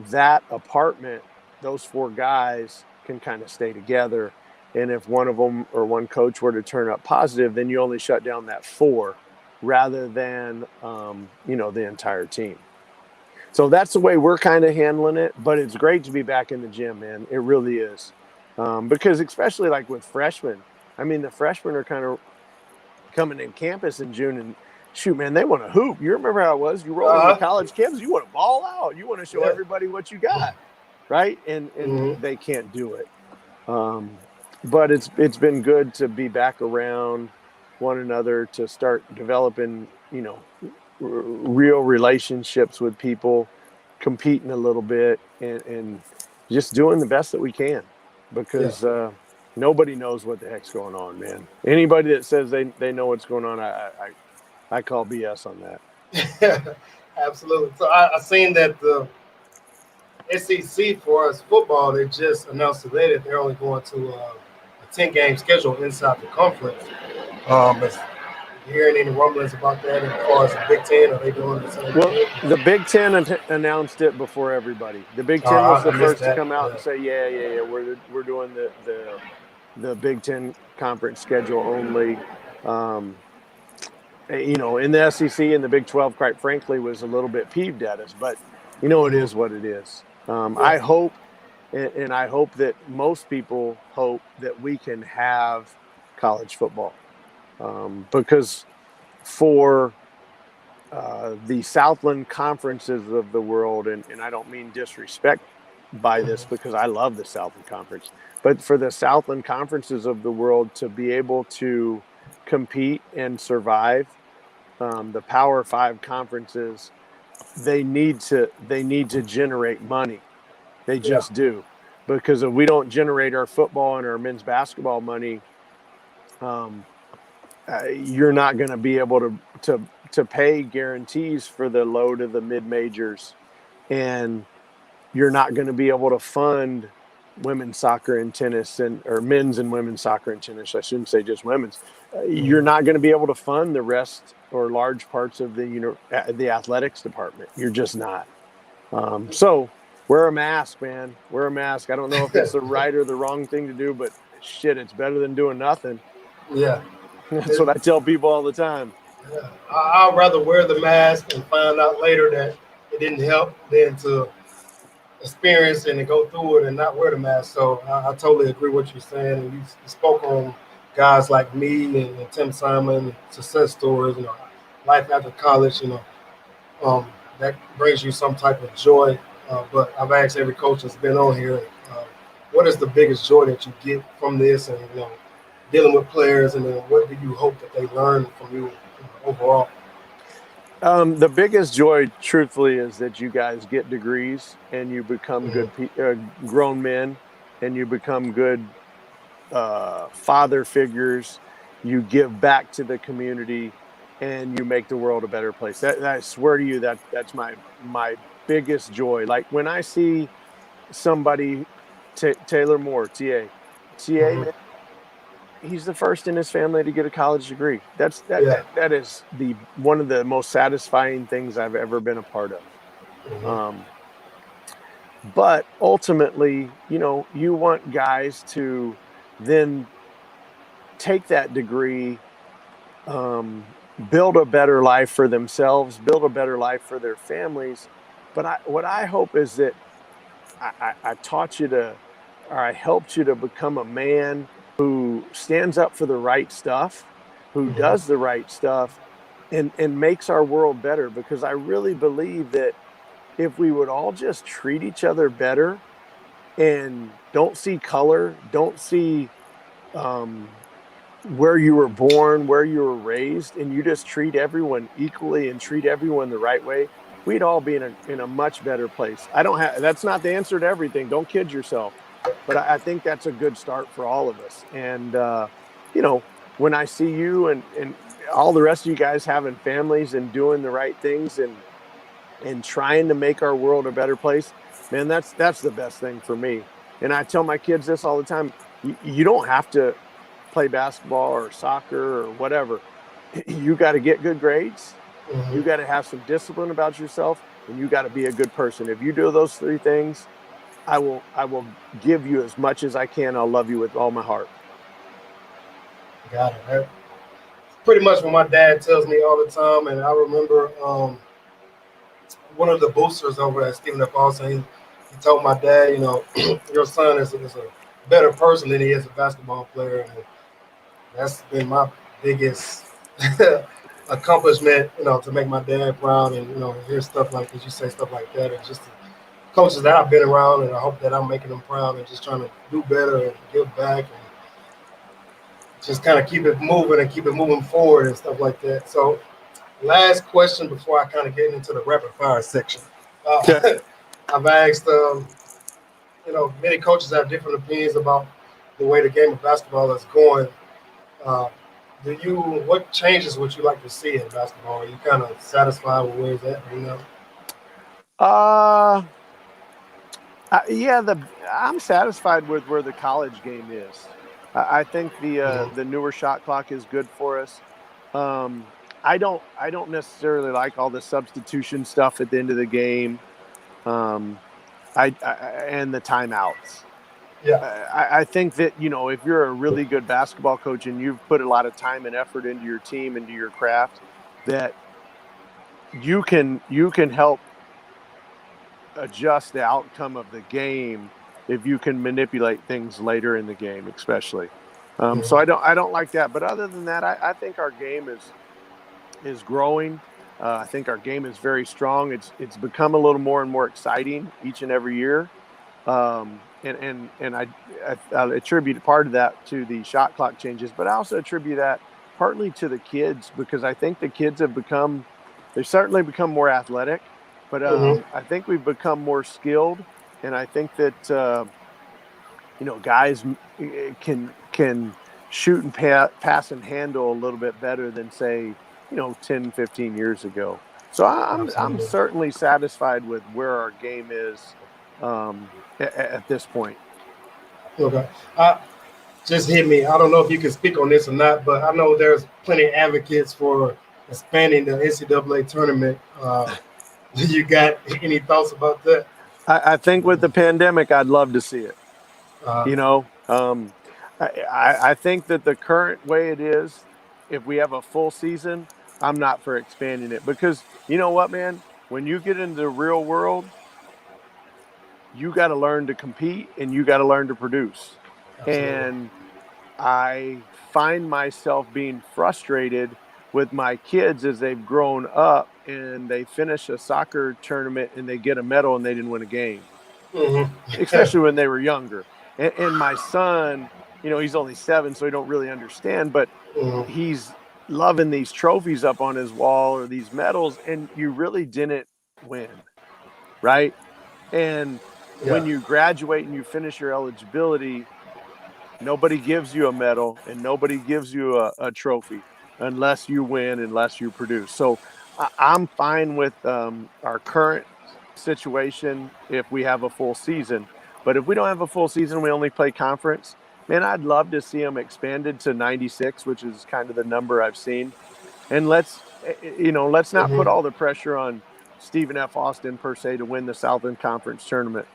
that apartment, those 4 guys can kind of stay together. And if one of them or one coach were to turn up positive, then you only shut down that 4 rather than, the entire team. So that's the way we're kind of handling it. But it's great to be back in the gym, man. It really is. Because especially like with freshmen, I mean, the freshmen are kind of coming in campus in June and shoot, man, they want to hoop. You remember how it was? You roll into college campus, you want to ball out. You want to show everybody what you got, right? And they can't do it. But it's been good to be back around one another, to start developing, real relationships with people, competing a little bit, and just doing the best that we can, because nobody knows what the heck's going on, man. Anybody that says they know what's going on, I call BS on that.
Absolutely. So I seen that the SEC for us football, they just announced today that they're only going to a 10-game schedule inside the conference. Is hearing any rumblings about that as far as the Big Ten? Are they doing the same thing?
The Big Ten announced it before everybody. The Big Ten was the first to come out and say, yeah, we're doing the Big Ten conference schedule only. In the SEC and the Big 12, quite frankly, was a little bit peeved at us, but it is what it is. I hope, and I hope that most people hope that we can have college football, because for the Southland conferences of the world, and I don't mean disrespect by this, because I love the Southland Conference, but for the Southland conferences of the world to be able to compete and survive, the Power 5 conferences, they need to generate money. They just do, because if we don't generate our football and our men's basketball money, you're not going to be able to pay guarantees for the low to the mid majors, and you're not going to be able to fund women's soccer and tennis, or men's and women's soccer and tennis. I shouldn't say just women's. You're not going to be able to fund the rest or large parts of the athletics department. You're just not. So wear a mask, man. Wear a mask. I don't know if it's the right or the wrong thing to do, but shit, it's better than doing nothing.
Yeah.
That's what I tell people all the time.
Yeah. I'd rather wear the mask and find out later that it didn't help than to experience it and go through it and not wear the mask. So I totally agree with what you're saying. And you spoke on guys like me and Tim Simon, success stories, life after college, that brings you some type of joy. But I've asked every coach that's been on here, what is the biggest joy that you get from this, and dealing with players, and then what do you hope that they learn from you overall?
The biggest joy, truthfully, is that you guys get degrees and you become good grown men, and you become good father figures. You give back to the community, and you make the world a better place. I swear to you, that's my biggest joy. Like when I see somebody, Taylor Moore, TA, man, he's the first in his family to get a college degree. That is one of the most satisfying things I've ever been a part of. But ultimately, you want guys to then take that degree, build a better life for themselves, build a better life for their families. But what I hope is that I taught you to, or I helped you to become a man who stands up for the right stuff, who does the right stuff, and makes our world better. Because I really believe that if we would all just treat each other better and don't see color, don't see where you were born, where you were raised, and you just treat everyone equally and treat everyone the right way, we'd all be in a much better place. That's not the answer to everything. Don't kid yourself. But I think that's a good start for all of us. And, when I see you and all the rest of you guys having families and doing the right things and trying to make our world a better place, man, that's the best thing for me. And I tell my kids this all the time. You don't have to play basketball or soccer or whatever. You got to get good grades. You got to have some discipline about yourself, and you got to be a good person. If you do those 3 things, I will give you as much as I can. I'll love you with all my heart.
Got it. Pretty much what my dad tells me all the time, and I remember one of the boosters over at Stephen F. Austin, he told my dad, your son is a better person than he is a basketball player, and that's been my biggest accomplishment, to make my dad proud, and hear stuff like that. You say stuff like that, and just the coaches that I've been around, and I hope that I'm making them proud, and just trying to do better and give back, and just kind of keep it moving and keep it moving forward and stuff like that. So, last question before I kind of get into the rapid fire section.
Okay.
I've asked, many coaches have different opinions about the way the game of basketball is going. Uh, what changes would you like to see in basketball? Are you kind of satisfied with where it's at right now?
Yeah, I'm satisfied with where the college game is. I think the newer shot clock is good for us. I don't necessarily like all the substitution stuff at the end of the game. I and the timeouts.
Yeah.
I think that if you're a really good basketball coach and you've put a lot of time and effort into your team, into your craft, that you can help adjust the outcome of the game if you can manipulate things later in the game, especially. So I don't like that. But other than that, I think our game is growing. I think our game is very strong. It's become a little more and more exciting each and every year. And I attribute part of that to the shot clock changes, but I also attribute that partly to the kids, because I think the kids they've certainly become more athletic, but I think we've become more skilled, and I think that guys can shoot and pass and handle a little bit better than, say, 10, 15 years ago. So I'm certainly satisfied with where our game is at this point.
Okay. Just hit me. I don't know if you can speak on this or not, but I know there's plenty of advocates for expanding the NCAA tournament. You got any thoughts about that?
I think with the pandemic, I'd love to see it.
Uh,
I think that the current way it is, if we have a full season, I'm not for expanding it, because you know what, man? When you get into the real world, you got to learn to compete and you got to learn to produce.
Absolutely.
And I find myself being frustrated with my kids as they've grown up and they finish a soccer tournament and they get a medal and they didn't win a game, especially when they were younger. And my son, he's only 7, so he don't really understand, but he's loving these trophies up on his wall or these medals, and you really didn't win, right? And when you graduate and you finish your eligibility, nobody gives you a medal and nobody gives you a trophy unless you win, unless you produce. So I'm fine with our current situation if we have a full season. But if we don't have a full season, we only play conference, man, I'd love to see them expanded to 96, which is kind of the number I've seen. And let's not put all the pressure on Stephen F. Austin per se to win the Southland Conference tournament.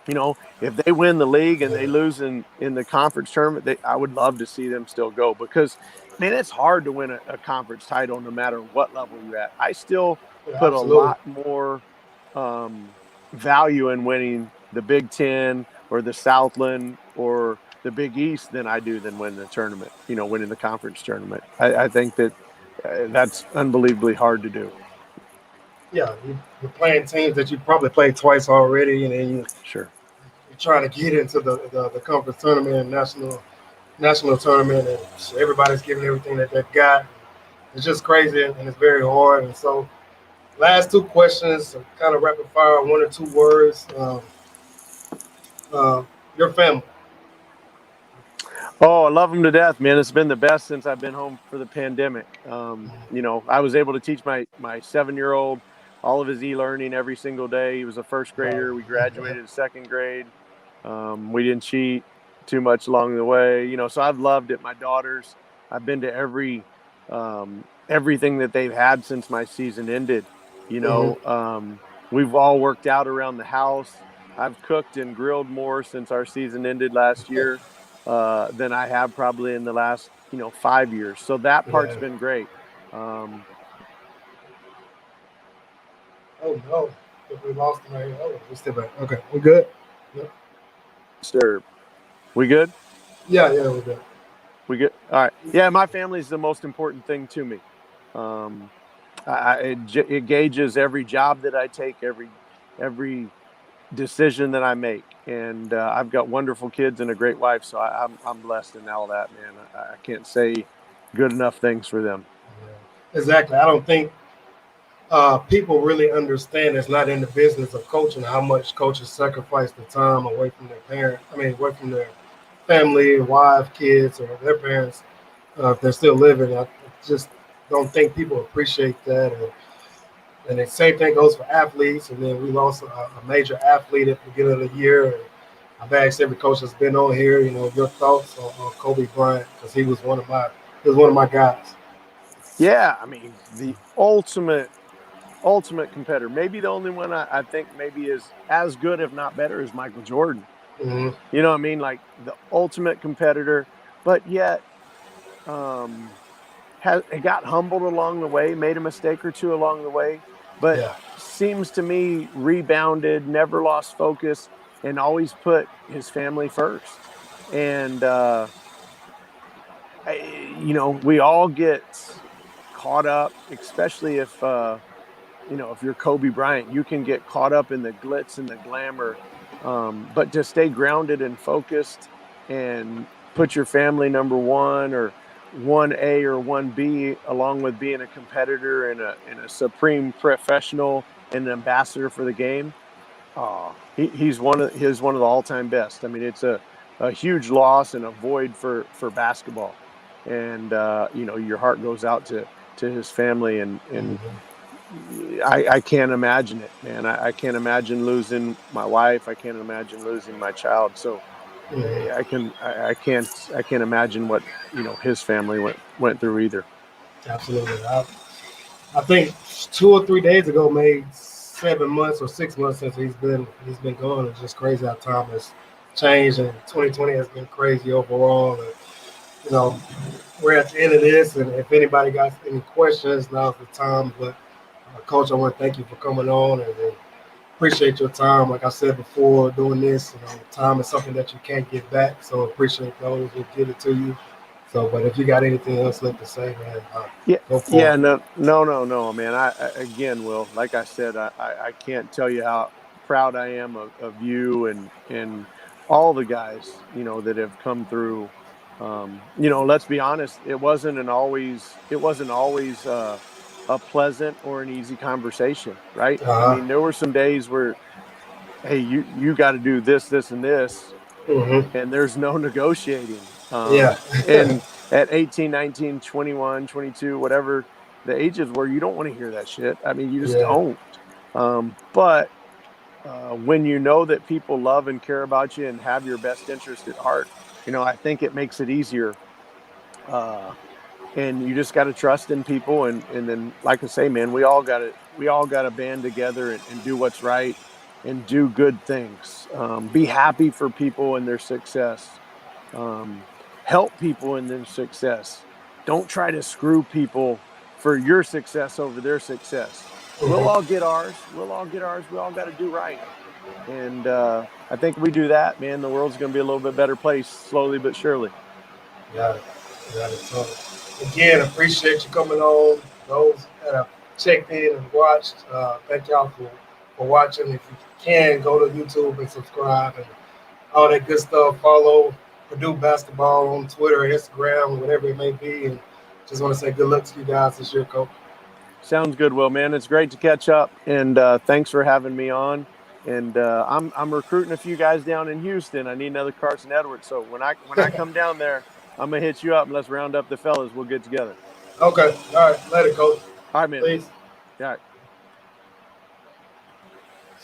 If they win the league and they lose in the conference tournament, I would love to see them still go, because, man, it's hard to win a conference title no matter what level you're at. I still put a lot more value in winning the Big Ten or the Southland or the Big East than I do than winning the tournament, winning the conference tournament. I think that that's unbelievably hard to do.
Yeah, you're playing teams that you probably played twice already, and then you're trying to get into the conference tournament and national tournament, and everybody's giving everything that they've got. It's just crazy, and it's very hard. And so, last two questions, kind of rapid fire, 1 or 2 words. Your family.
Oh, I love them to death, man. It's been the best since I've been home for the pandemic. I was able to teach my 7-year-old all of his e-learning every single day. He was a first grader. We graduated to 2nd grade. We didn't cheat too much along the way, so I've loved it. My daughters, I've been to everything that they've had since my season ended. We've all worked out around the house. I've cooked and grilled more since our season ended last year than I have probably in the last 5 years. So that part's
Yeah.
been great.
Oh no, we lost him right here. Oh, we're still back. Okay, we good? Yep.
Sir, we good?
Yeah, we're good.
We good? All right. Yeah, my family is the most important thing to me. Um, it gauges every job that I take, every decision that I make, and I've got wonderful kids and a great wife, so I'm blessed in all that, man. I can't say good enough things for them.
Yeah. Exactly. I don't think people really understand that's not in the business of coaching how much coaches sacrifice the time away from their parent. I mean, away from their family, wife, kids, or their parents if they're still living. I just don't think people appreciate that. And the same thing goes for athletes. And then we lost a major athlete at the beginning of the year. And I've asked every coach that's been on here, your thoughts on Kobe Bryant because he was one of my guys.
Yeah, I mean the ultimate competitor. Maybe the only one I think maybe is as good, if not better, is Michael Jordan.
Mm-hmm.
You know what I mean? Like the ultimate competitor, but yet got humbled along the way, made a mistake or two along the way, but
Yeah.
seems to me rebounded, never lost focus, and always put his family first. And we all get caught up, especially if you're Kobe Bryant, you can get caught up in the glitz and the glamour. But to stay grounded and focused and put your family number one or 1A or 1B, along with being a competitor and a supreme professional and an ambassador for the game. He's one of the all-time best. I mean, it's a huge loss and a void for basketball. And your heart goes out to his family and
Mm-hmm.
I can't imagine it, man. I can't imagine losing my wife. I can't imagine losing my child. So
Mm-hmm.
I can't imagine what his family went through either.
Absolutely. I think 2 or 3 days ago made 7 months or 6 months since he's been gone. It's just crazy how time has changed, and 2020 has been crazy overall. And, you know, we're at the end of this, and if anybody got any questions, now's the time. But Coach, I want to thank you for coming on, and appreciate your time. Like I said before, doing this, time is something that you can't get back. So appreciate those who give it to you. So, but if you got anything else left to say, man,
Yeah,
go for
yeah,
it.
no, man. Again, Will, like I said, I can't tell you how proud I am of you and all the guys, that have come through. Let's be honest, it wasn't always a pleasant or an easy conversation, right? I
Uh huh.
mean, there were some days where, hey, you got to do this, and this,
Mm-hmm.
and there's no negotiating.
Yeah.
And at 18, 19, 21, 22, whatever the ages were, you don't want to hear that shit. I mean, you just
Yeah.
don't. But when you know that people love and care about you and have your best interest at heart, I think it makes it easier. Uh, and you just got to trust in people. And then, like I say, man, we all got to band together and do what's right and do good things. Be happy for people and their success. Um, Help people in their success. Don't try to screw people for your success over their success. We'll all
Mm-hmm.
get ours. We'll all get ours. We all got to do right. And I think we do that, man. The world's going to be a little bit better place slowly but surely.
Got it. Got it. So, again, appreciate you coming on. Those that have checked in and watched, thank y'all for watching. If you can, go to YouTube and subscribe and all that good stuff. Follow Purdue Basketball on Twitter, Instagram, whatever it may be. And just want to say good luck to you guys this year, Coach.
Sounds good, Will, man. It's great to catch up, and thanks for having me on. And I'm recruiting a few guys down in Houston. I need another Carson Edwards. So when I come down there, I'm gonna hit you up and let's round up the fellas. We'll get together.
Okay. All right. Later, Coach.
All right, man.
Please.
All right.